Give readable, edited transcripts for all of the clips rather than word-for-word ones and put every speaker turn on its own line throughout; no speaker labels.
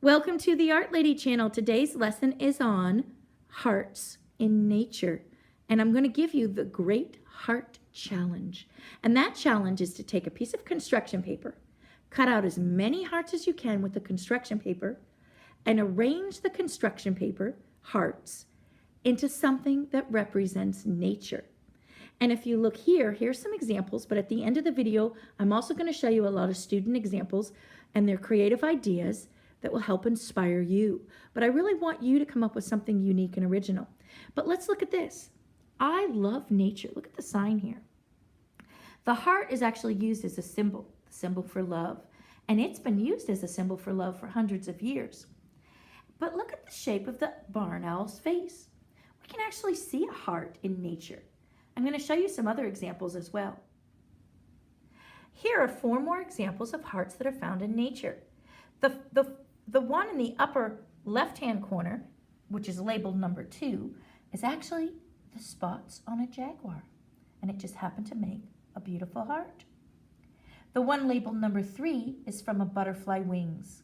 Welcome to the Art Lady channel. Today's lesson is on hearts in nature. And I'm going to give you the Great Heart Challenge. And that challenge is to take a piece of construction paper, cut out as many hearts as you can with the construction paper, and arrange the construction paper, hearts, into something that represents nature. And if you look here, here's some examples, but at the end of the video, I'm also going to show you a lot of student examples and their creative ideas that will help inspire you. But I really want you to come up with something unique and original. But let's look at this. I love nature. Look at the sign here. The heart is actually used as a symbol for love. And it's been used as a symbol for love for hundreds of years. But look at the shape of the barn owl's face. We can actually see a heart in nature. I'm going to show you some other examples as well. Here are 4 more examples of hearts that are found in nature. The one in the upper left-hand corner, which is labeled number 2, is actually the spots on a jaguar. And it just happened to make a beautiful heart. The one labeled number 3 is from a butterfly wings.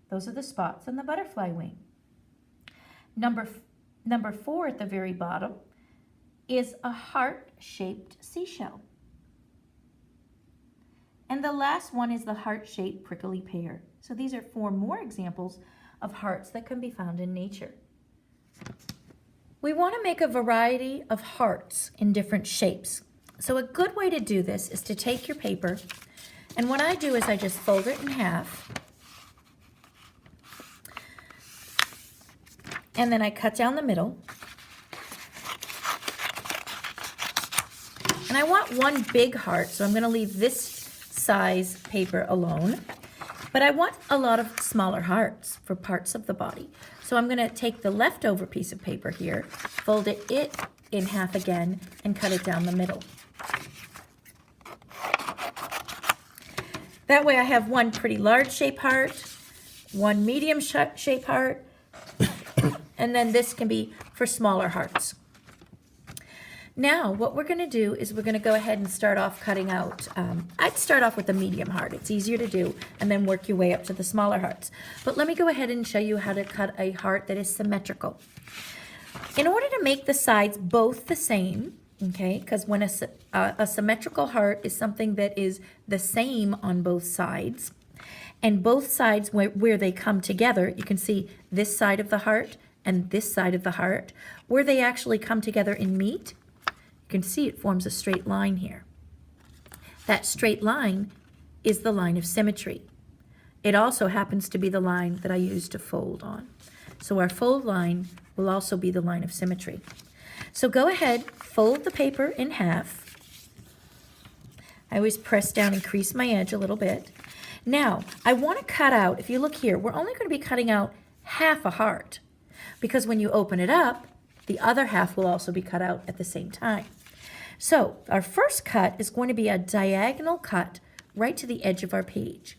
Those are the spots on the butterfly wing. Number 4 at the very bottom is a heart-shaped seashell. And the last one is the heart-shaped prickly pear. So these are 4 more examples of hearts that can be found in nature. We want to make a variety of hearts in different shapes. So a good way to do this is to take your paper, and what I do is I just fold it in half, and then I cut down the middle. And I want one big heart, so I'm going to leave this size paper alone. But I want a lot of smaller hearts for parts of the body. So I'm going to take the leftover piece of paper here, fold it in half again, and cut it down the middle. That way I have one pretty large shape heart, one medium shape heart, and then this can be for smaller hearts. Now, what we're going to do is we're going to go ahead and start off cutting out. I'd start off with a medium heart. It's easier to do, and then work your way up to the smaller hearts. But let me go ahead and show you how to cut a heart that is symmetrical. In order to make the sides both the same, okay, because when a symmetrical heart is something that is the same on both sides, and both sides where they come together, you can see this side of the heart and this side of the heart, where they actually come together and meet, you can see it forms a straight line here. That straight line is the line of symmetry. It also happens to be the line that I use to fold on. So our fold line will also be the line of symmetry. So go ahead, fold the paper in half. I always press down and crease my edge a little bit. Now, I want to cut out, if you look here, we're only going to be cutting out half a heart, because when you open it up, the other half will also be cut out at the same time. So our first cut is going to be a diagonal cut right to the edge of our page.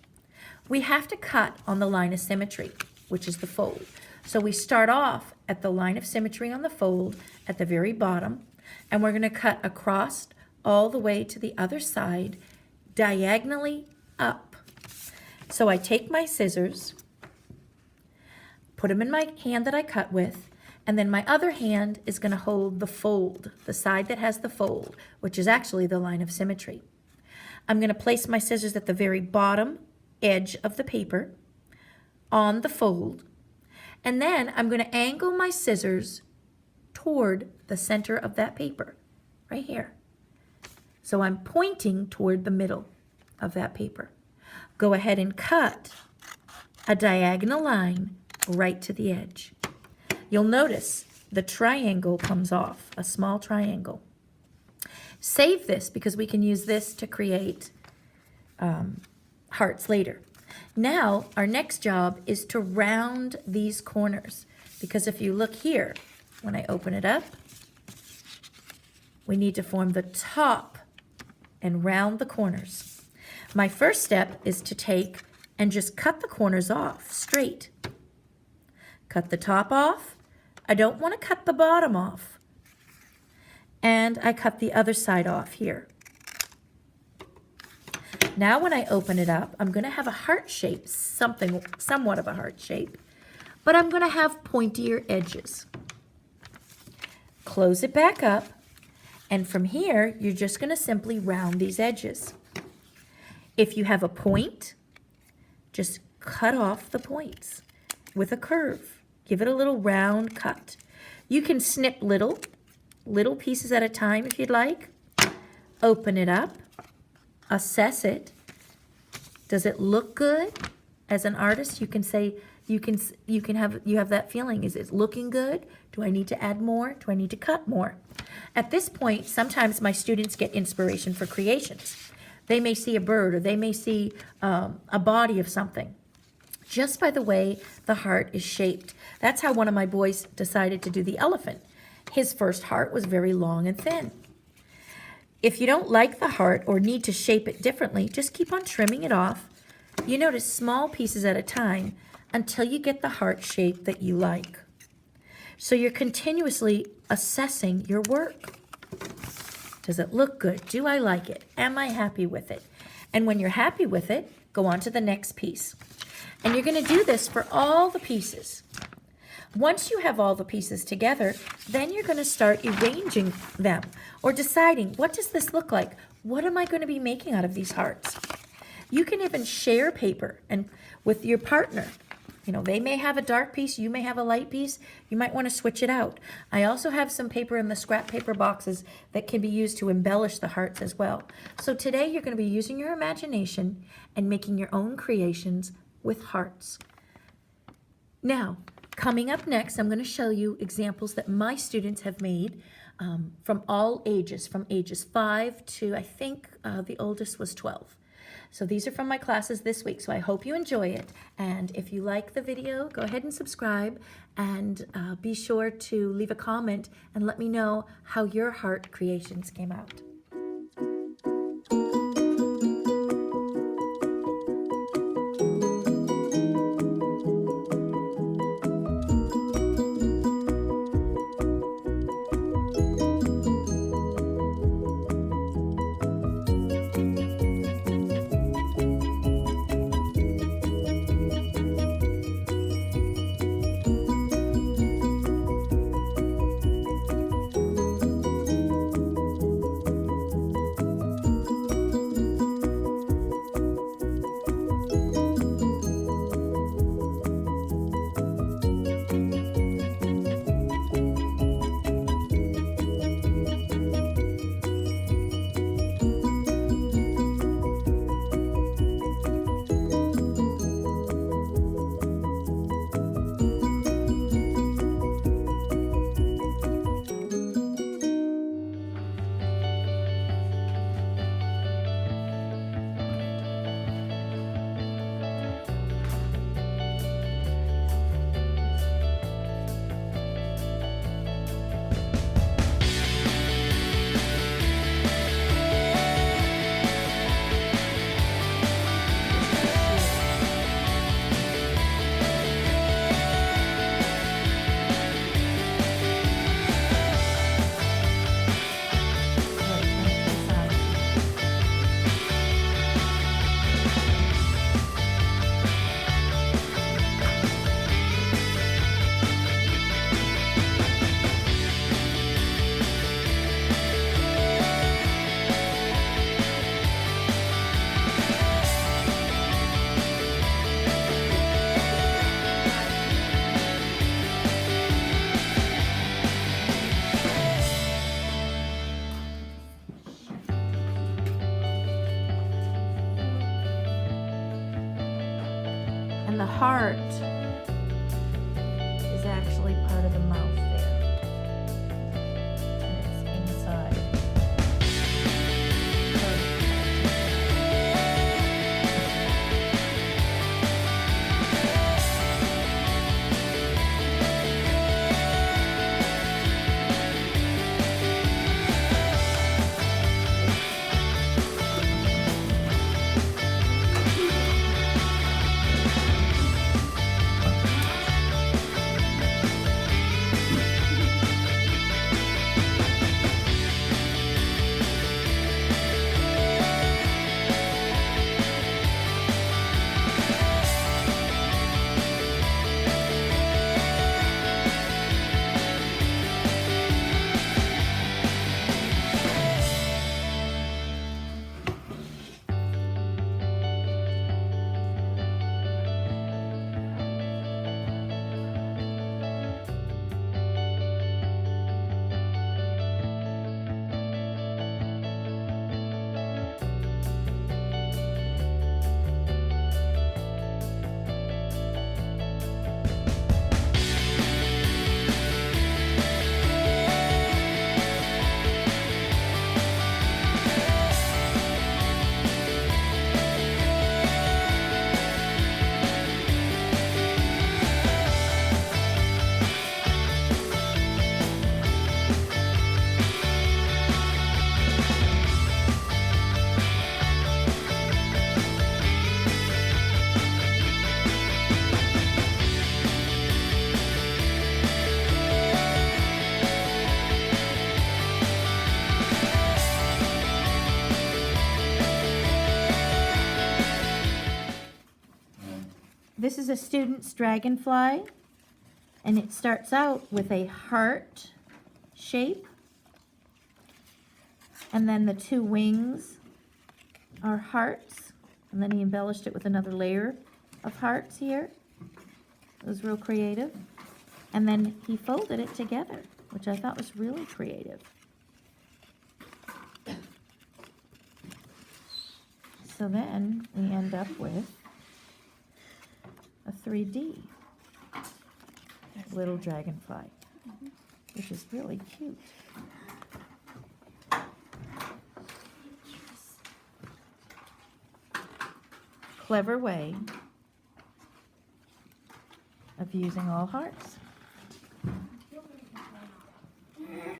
We have to cut on the line of symmetry, which is the fold. So we start off at the line of symmetry on the fold at the very bottom, and we're going to cut across all the way to the other side, diagonally up. So I take my scissors, put them in my hand that I cut with, and then my other hand is going to hold the fold, the side that has the fold, which is actually the line of symmetry. I'm going to place my scissors at the very bottom edge of the paper on the fold, and then I'm going to angle my scissors toward the center of that paper, right here. So I'm pointing toward the middle of that paper. Go ahead and cut a diagonal line right to the edge. You'll notice the triangle comes off, a small triangle. Save this because we can use this to create hearts later. Now, our next job is to round these corners, because if you look here, when I open it up, we need to form the top and round the corners. My first step is to take and just cut the corners off straight. Cut the top off. I don't want to cut the bottom off. And I cut the other side off here. Now when I open it up, I'm going to have a heart shape, somewhat of a heart shape, but I'm going to have pointier edges. Close it back up, and from here, you're just going to simply round these edges. If you have a point, just cut off the points with a curve. Give it a little round cut. You can snip little pieces at a time if you'd like. Open it up, assess it. Does it look good? As an artist, you can say, you have that feeling. Is it looking good? Do I need to add more? Do I need to cut more? At this point, sometimes my students get inspiration for creations. They may see a bird, or they may see a body of something, just by the way the heart is shaped. That's how one of my boys decided to do the elephant. His first heart was very long and thin. If you don't like the heart or need to shape it differently, just keep on trimming it off. You notice small pieces at a time until you get the heart shape that you like. So you're continuously assessing your work. Does it look good? Do I like it? Am I happy with it? And when you're happy with it, go on to the next piece. And you're going to do this for all the pieces. Once you have all the pieces together, then you're going to start arranging them or deciding, what does this look like? What am I going to be making out of these hearts? You can even share paper and with your partner. You know, they may have a dark piece, you may have a light piece. You might want to switch it out. I also have some paper in the scrap paper boxes that can be used to embellish the hearts as well. So today you're going to be using your imagination and making your own creations with hearts. Now, coming up next, I'm going to show you examples that my students have made from all ages, from ages 5 to, I think, the oldest was 12. So these are from my classes this week, so I hope you enjoy it. And if you like the video, go ahead and subscribe, and be sure to leave a comment and let me know how your heart creations came out. And the heart is actually part of the mouth there. And it's inside. This is a student's Dragonfly, and it starts out with a heart shape, and then the two wings are hearts, and then he embellished it with another layer of hearts here. It was real creative. And then he folded it together, which I thought was really creative. So then we end up with a 3D little dragonfly, which is really cute. Clever way of using all hearts.